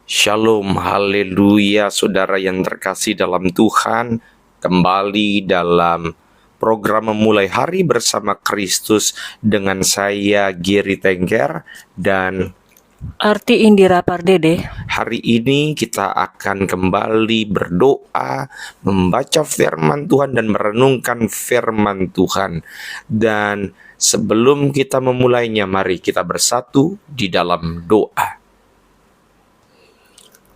Shalom, haleluya, saudara yang terkasih dalam Tuhan. Kembali dalam program memulai hari bersama Kristus dengan saya Giri Tengger dan Arti Indira Pardede. hari ini kita akan kembali berdoa, membaca firman Tuhan dan merenungkan firman Tuhan. Dan sebelum kita memulainya, mari kita bersatu di dalam doa.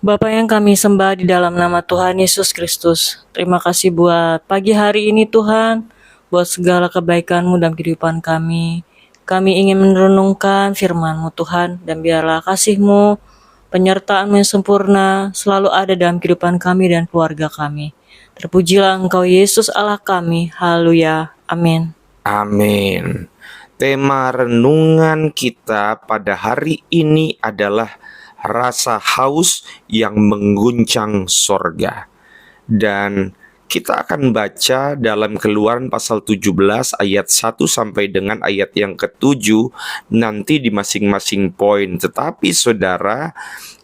Bapa yang kami sembah di dalam nama Tuhan Yesus Kristus, terima kasih buat pagi hari ini Tuhan, buat segala kebaikan-Mu dalam kehidupan kami. Kami ingin merenungkan firman-Mu Tuhan, dan biarlah kasih-Mu, penyertaan-Mu yang sempurna selalu ada dalam kehidupan kami dan keluarga kami. Terpujilah Engkau Yesus Allah kami, haleluya, amin. Amin. Tema renungan kita pada hari ini adalah rasa haus yang mengguncang sorga. Dan kita akan baca dalam Keluaran pasal 17 ayat 1 sampai dengan ayat yang ke-7 nanti di masing-masing poin. Tetapi saudara,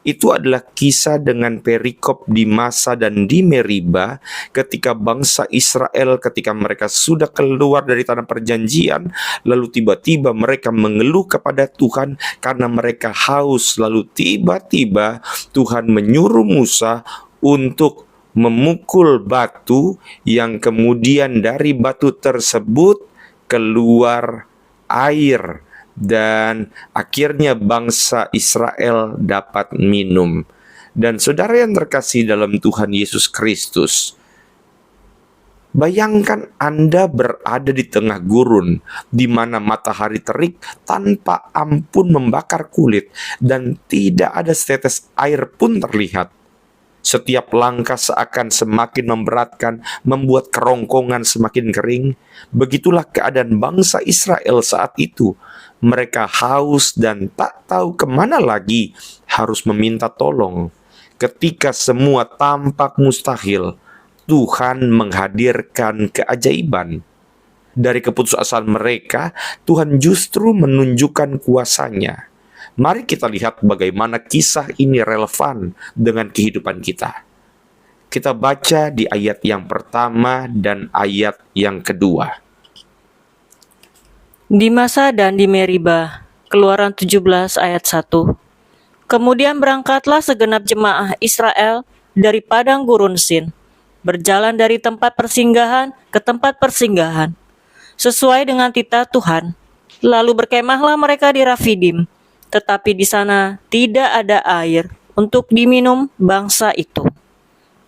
itu adalah kisah dengan perikop di Masa dan di Meriba ketika bangsa Israel ketika mereka sudah keluar dari tanah perjanjian, lalu tiba-tiba mereka mengeluh kepada Tuhan karena mereka haus. Lalu tiba-tiba Tuhan menyuruh Musa untuk memukul batu yang kemudian dari batu tersebut keluar air. Dan akhirnya bangsa Israel dapat minum. Dan saudara yang terkasih dalam Tuhan Yesus Kristus, bayangkan Anda berada di tengah gurun di mana matahari terik tanpa ampun membakar kulit dan tidak ada setetes air pun terlihat. Setiap langkah seakan semakin memberatkan, membuat kerongkongan semakin kering. Begitulah keadaan bangsa Israel saat itu. Mereka haus dan tak tahu kemana lagi harus meminta tolong. Ketika semua tampak mustahil, Tuhan menghadirkan keajaiban. Dari keputusasaan mereka, Tuhan justru menunjukkan kuasa-Nya. Mari kita lihat bagaimana kisah ini relevan dengan kehidupan kita. Kita baca di ayat yang pertama dan ayat yang kedua. Di Masa dan di Meriba, Keluaran 17 ayat 1. Kemudian berangkatlah segenap jemaah Israel dari padang gurun Sin, berjalan dari tempat persinggahan ke tempat persinggahan, sesuai dengan titah Tuhan. Lalu berkemahlah mereka di Rafidim, tetapi di sana tidak ada air untuk diminum bangsa itu.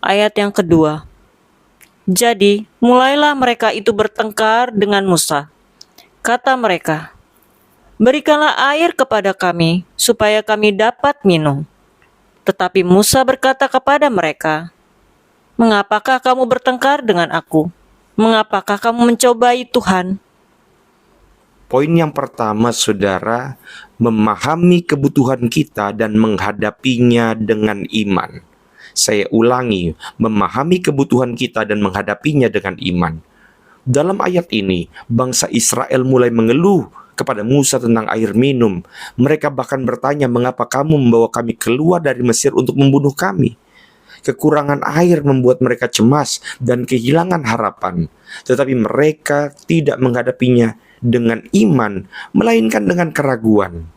Ayat yang kedua. Jadi, mulailah mereka itu bertengkar dengan Musa. Kata mereka, "Berikanlah air kepada kami, supaya kami dapat minum." Tetapi Musa berkata kepada mereka, "Mengapakah kamu bertengkar dengan aku? Mengapakah kamu mencobai Tuhan?" Poin yang pertama, saudara, memahami kebutuhan kita dan menghadapinya dengan iman. Saya ulangi, memahami kebutuhan kita dan menghadapinya dengan iman. Dalam ayat ini, bangsa Israel mulai mengeluh kepada Musa tentang air minum. Mereka bahkan bertanya, "Mengapa kamu membawa kami keluar dari Mesir untuk membunuh kami?" Kekurangan air membuat mereka cemas dan kehilangan harapan. Tetapi mereka tidak menghadapinya dengan iman, melainkan dengan keraguan.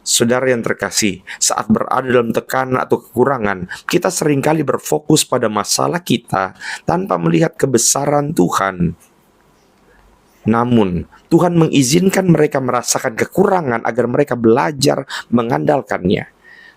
Saudara yang terkasih, saat berada dalam tekanan atau kekurangan, kita seringkali berfokus pada masalah kita tanpa melihat kebesaran Tuhan. Namun, Tuhan mengizinkan mereka merasakan kekurangan agar mereka belajar mengandalkannya.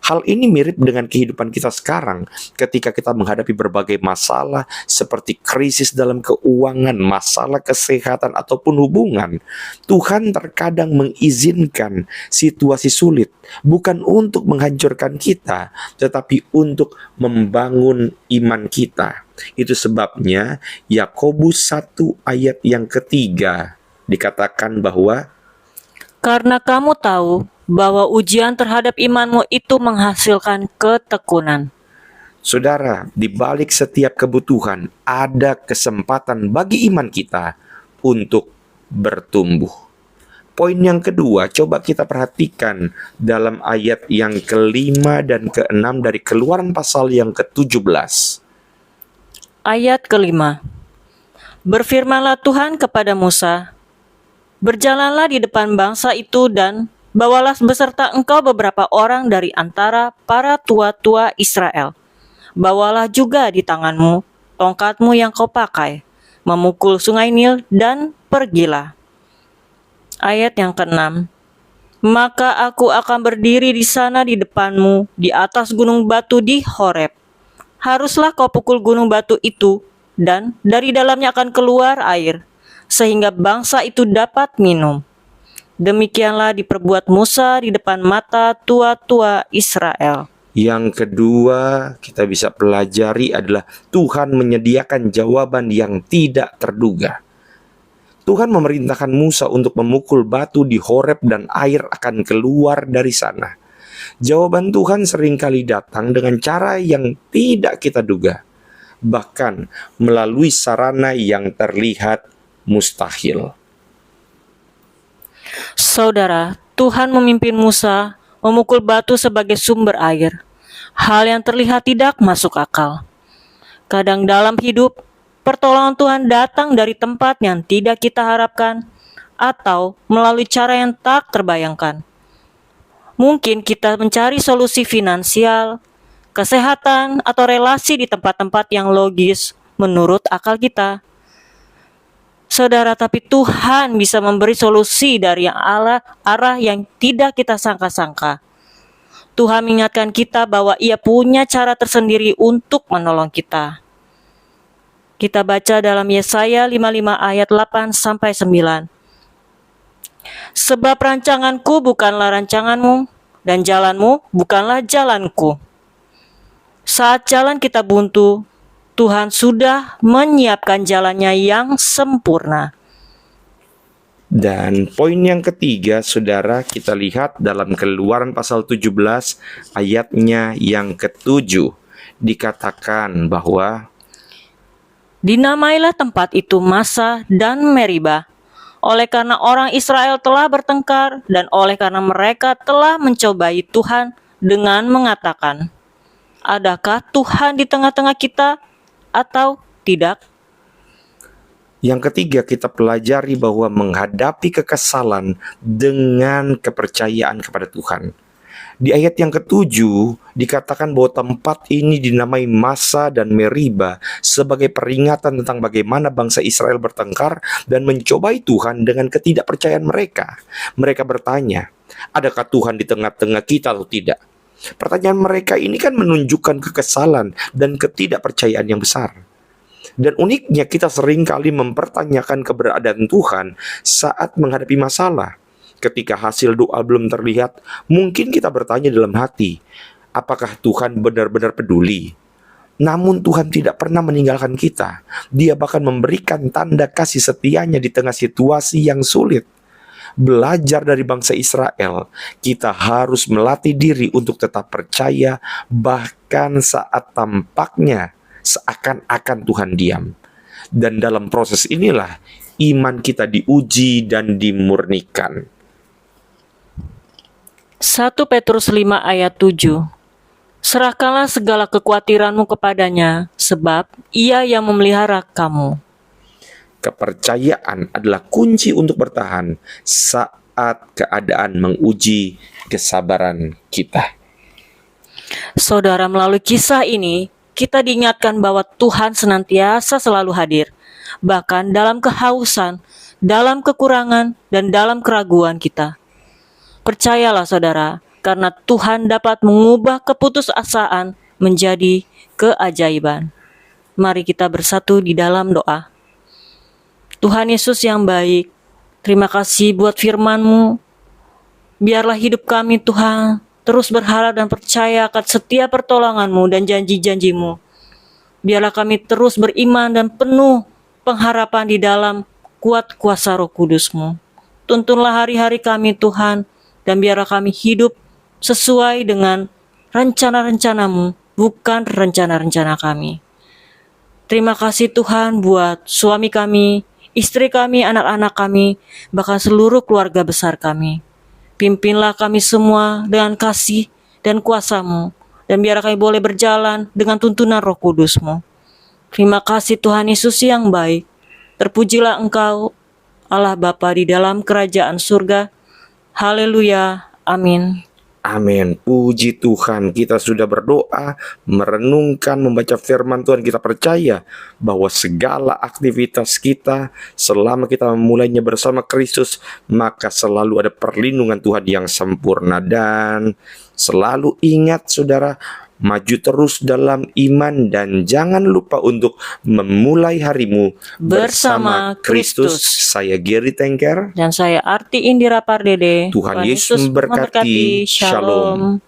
Hal ini mirip dengan kehidupan kita sekarang ketika kita menghadapi berbagai masalah seperti krisis dalam keuangan, masalah kesehatan, ataupun hubungan. Tuhan terkadang mengizinkan situasi sulit bukan untuk menghancurkan kita, tetapi untuk membangun iman kita. Itu sebabnya Yakobus 1 ayat yang ketiga dikatakan bahwa Karena kamu tahu bahwa ujian terhadap imanmu itu menghasilkan ketekunan. saudara, di balik setiap kebutuhan ada kesempatan bagi iman kita untuk bertumbuh. Poin yang kedua, coba kita perhatikan dalam ayat yang kelima dan keenam dari Keluaran pasal yang ke-17. Ayat kelima. Berfirmanlah Tuhan kepada Musa, berjalanlah di depan bangsa itu dan bawalah beserta engkau beberapa orang dari antara para tua-tua Israel. Bawalah juga di tanganmu tongkatmu yang kau pakai, memukul sungai Nil dan pergilah. Ayat yang keenam. Maka aku akan berdiri di sana di depanmu, di atas gunung batu di Horeb. Haruslah kau pukul gunung batu itu, dan dari dalamnya akan keluar air, sehingga bangsa itu dapat minum. Demikianlah diperbuat Musa di depan mata tua-tua Israel. Yang kedua, kita bisa pelajari adalah Tuhan menyediakan jawaban yang tidak terduga. Tuhan memerintahkan Musa untuk memukul batu di Horeb dan air akan keluar dari sana. Jawaban Tuhan seringkali datang dengan cara yang tidak kita duga, bahkan melalui sarana yang terlihat mustahil. Saudara, Tuhan memimpin Musa memukul batu sebagai sumber air. Hal yang terlihat tidak masuk akal. Kadang dalam hidup, pertolongan Tuhan datang dari tempat yang tidak kita harapkan atau melalui cara yang tak terbayangkan. Mungkin kita mencari solusi finansial, kesehatan, atau relasi di tempat-tempat yang logis menurut akal kita. Saudara, tapi Tuhan bisa memberi solusi dari arah yang tidak kita sangka-sangka. Tuhan mengingatkan kita bahwa Ia punya cara tersendiri untuk menolong kita. Kita baca dalam Yesaya 55 ayat 8-9. Sebab rancanganku bukanlah rancanganmu, dan jalanmu bukanlah jalanku. Saat jalan kita buntu, Tuhan sudah menyiapkan jalannya yang sempurna. Dan poin yang ketiga, saudara, kita lihat dalam Keluaran pasal 17 ayatnya yang ke-7. Dikatakan bahwa dinamailah tempat itu Masa dan Meribah, oleh karena orang Israel telah bertengkar dan oleh karena mereka telah mencobai Tuhan dengan mengatakan, adakah Tuhan di tengah-tengah kita atau tidak? Yang ketiga, kita pelajari bahwa menghadapi kekesalan dengan kepercayaan kepada Tuhan. Di ayat yang ke-7 dikatakan bahwa tempat ini dinamai Masa dan Meribah sebagai peringatan tentang bagaimana bangsa Israel bertengkar dan mencobai Tuhan dengan ketidakpercayaan mereka. Mereka bertanya, adakah Tuhan di tengah-tengah kita atau tidak? Pertanyaan mereka ini kan menunjukkan kekesalan dan ketidakpercayaan yang besar. Dan uniknya kita seringkali mempertanyakan keberadaan Tuhan saat menghadapi masalah. Ketika hasil doa belum terlihat, mungkin kita bertanya dalam hati, apakah Tuhan benar-benar peduli? Namun Tuhan tidak pernah meninggalkan kita. Dia bahkan memberikan tanda kasih setianya di tengah situasi yang sulit. Belajar dari bangsa Israel, kita harus melatih diri untuk tetap percaya bahkan saat tampaknya seakan-akan Tuhan diam. Dan dalam proses inilah iman kita diuji dan dimurnikan. 1 Petrus 5 ayat 7. Serahkanlah segala kekhawatiranmu kepadanya, sebab Ia yang memelihara kamu. Kepercayaan adalah kunci untuk bertahan saat keadaan menguji kesabaran kita. Saudara, melalui kisah ini, kita diingatkan bahwa Tuhan senantiasa selalu hadir, bahkan dalam kehausan, dalam kekurangan, dan dalam keraguan kita. Percayalah saudara, karena Tuhan dapat mengubah keputusasaan menjadi keajaiban. Mari kita bersatu di dalam doa. Tuhan Yesus yang baik, terima kasih buat firman-Mu. Biarlah hidup kami Tuhan terus berharap dan percaya akan setiap pertolongan-Mu dan janji-janji-Mu. Biarlah kami terus beriman dan penuh pengharapan di dalam kuat kuasa Roh Kudus-Mu. Tuntunlah hari-hari kami Tuhan, dan biarlah kami hidup sesuai dengan rencana-rencana-Mu, bukan rencana-rencana kami. Terima kasih Tuhan buat suami kami istri kami, anak-anak kami, bahkan seluruh keluarga besar kami. Pimpinlah kami semua dengan kasih dan kuasa-Mu, dan biar kami boleh berjalan dengan tuntunan Roh Kudus-Mu. Terima kasih Tuhan Yesus yang baik. Terpujilah Engkau, Allah Bapa di dalam kerajaan surga. Haleluya. Amin. Amin. Puji Tuhan, kita sudah berdoa, merenungkan, membaca firman Tuhan. Kita percaya bahwa segala aktivitas kita selama kita memulainya bersama Kristus, maka selalu ada perlindungan Tuhan yang sempurna. Dan selalu ingat saudara, maju terus dalam iman dan jangan lupa untuk memulai harimu bersama Kristus. Saya Gary Tengker. Dan saya Arti Indira Pardede. Tuhan Yesus memberkati. Shalom.